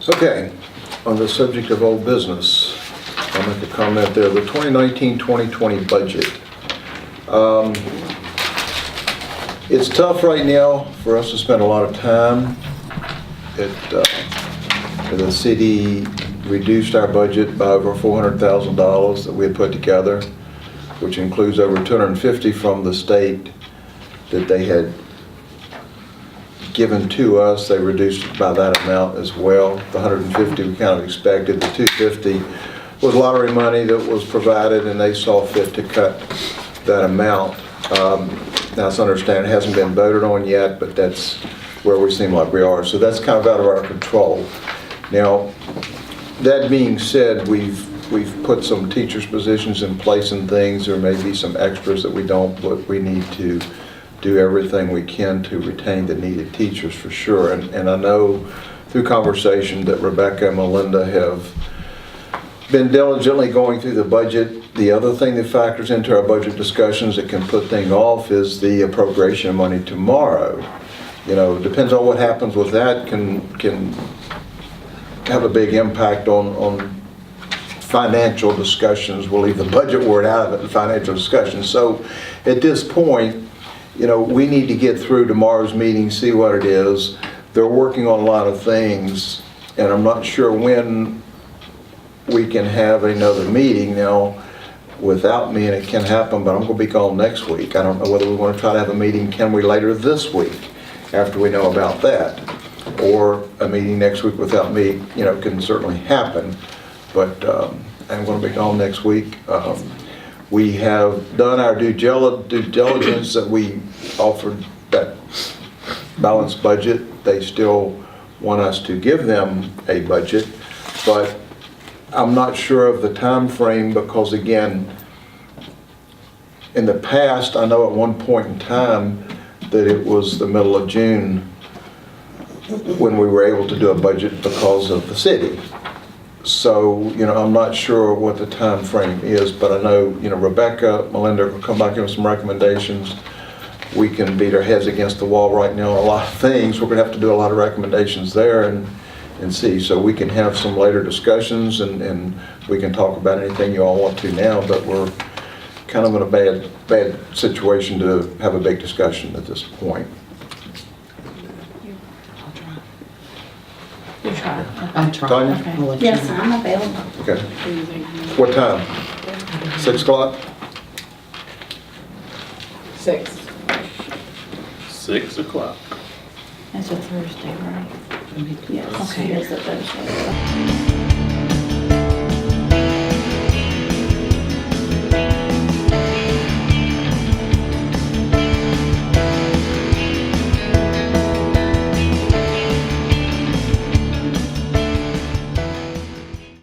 Okay, on the subject of old business, I'll make a comment there. The 2019-2020 budget. It's tough right now for us to spend a lot of time. The city reduced our budget by over $400,000 that we had put together, which includes over $250 from the state that they had given to us. They reduced it by that amount as well. The $150 we kind of expected. The $250 was lottery money that was provided, and they saw fit to cut that amount. Now it's understand it hasn't been voted on yet, but that's where we seem like we are. So that's kind of out of our control. Now, that being said, we've put some teachers' positions in place and things. There may be some extras that we don't, but we need to do everything we can to retain the needed teachers for sure. And I know through conversation that Rebecca and Melinda have been diligently going through the budget. The other thing that factors into our budget discussions that can put things off is the appropriation of money tomorrow. You know, depends on what happens with that can have a big impact on financial discussions. We'll leave the budget word out of it, the financial discussions. So at this point, you know, we need to get through tomorrow's meeting, see what it is. They're working on a lot of things, and I'm not sure when we can have another meeting now without me, and it can happen, but I'm going to be gone next week. I don't know whether we want to try to have a meeting, can we, later this week after we know about that, or a meeting next week without me, you know, can certainly happen, but I'm going to be gone next week. We have done our due diligence that we offered that balanced budget. They still want us to give them a budget, but I'm not sure of the time frame because, again, in the past, I know at one point in time that it was the middle of June when we were able to do a budget because of the city. So, you know, I'm not sure what the time frame is, but I know, you know, Rebecca, Melinda will come back with some recommendations. We can beat our heads against the wall right now on a lot of things. We're going to have to do a lot of recommendations there and see. So we can have some later discussions and we can talk about anything you all want to now, but we're kind of in a bad situation to have a big discussion at this point. You try. I'm trying. Tanya? Okay. I'll let you Yes, know. I'm available. Okay. What time? 6 o'clock? 6. 6 o'clock. That's a Thursday, right? Yes. Okay, it's a Thursday.